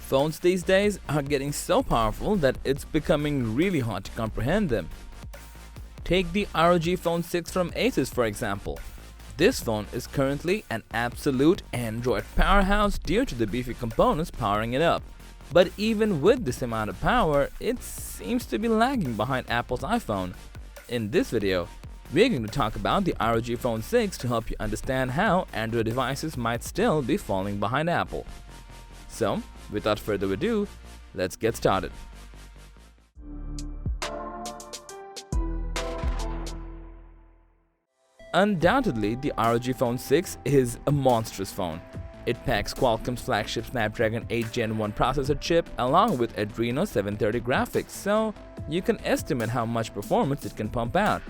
Phones these days are getting so powerful that it's becoming really hard to comprehend them. Take the ROG Phone 6 from Asus for example. This phone is currently an absolute Android powerhouse due to the beefy components powering it up. But even with this amount of power, it seems to be lagging behind Apple's iPhone. In this video, we're going to talk about the ROG Phone 6 to help you understand how Android devices might still be falling behind Apple. So, without further ado, let's get started. Undoubtedly, the ROG Phone 6 is a monstrous phone. It packs Qualcomm's flagship Snapdragon 8 Gen 1 processor chip along with Adreno 730 graphics, so you can estimate how much performance it can pump out.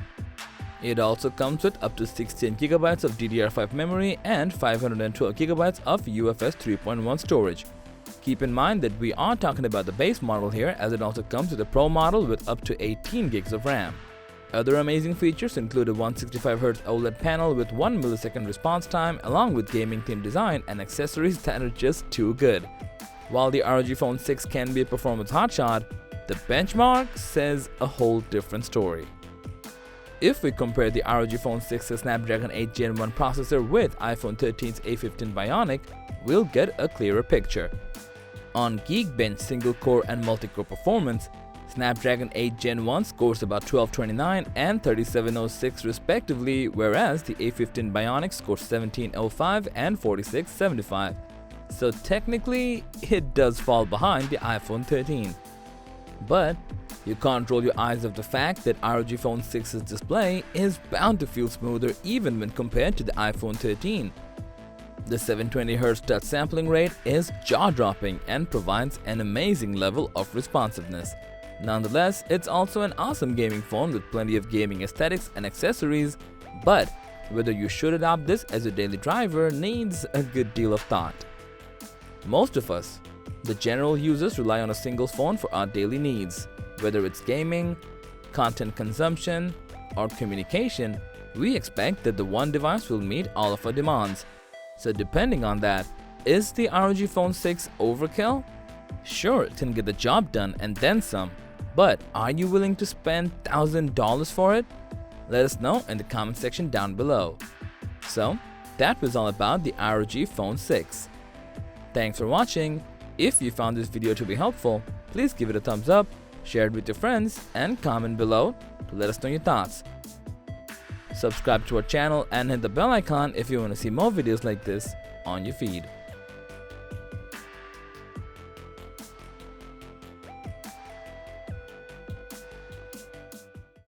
It also comes with up to 16GB of DDR5 memory and 512GB of UFS 3.1 storage. Keep in mind that we are talking about the base model here, as it also comes with a Pro model with up to 18GB of RAM. Other amazing features include a 165Hz OLED panel with 1 millisecond response time along with gaming themed design and accessories that are just too good. While the ROG Phone 6 can be a performance hotshot, the benchmark says a whole different story. If we compare the ROG Phone 6's Snapdragon 8 Gen 1 processor with iPhone 13's A15 Bionic, we'll get a clearer picture. On Geekbench single-core and multi-core performance, Snapdragon 8 Gen 1 scores about 1229 and 3706 respectively, whereas the A15 Bionic scores 1705 and 4675. So technically, it does fall behind the iPhone 13. But you can't roll your eyes off the fact that ROG Phone 6's display is bound to feel smoother even when compared to the iPhone 13. The 720Hz touch sampling rate is jaw-dropping and provides an amazing level of responsiveness. Nonetheless, it's also an awesome gaming phone with plenty of gaming aesthetics and accessories, but whether you should adopt this as a daily driver needs a good deal of thought. Most of us, the general users, rely on a single phone for our daily needs. Whether it's gaming, content consumption, or communication, we expect that the one device will meet all of our demands. So depending on that, is the ROG Phone 6 overkill? Sure, it can get the job done and then some, but are you willing to spend $1,000 for it? Let us know in the comment section down below. So, that was all about the ROG Phone 6. Thanks for watching. If you found this video to be helpful, please give it a thumbs up, share it with your friends, and comment below to let us know your thoughts. Subscribe to our channel and hit the bell icon if you want to see more videos like this on your feed.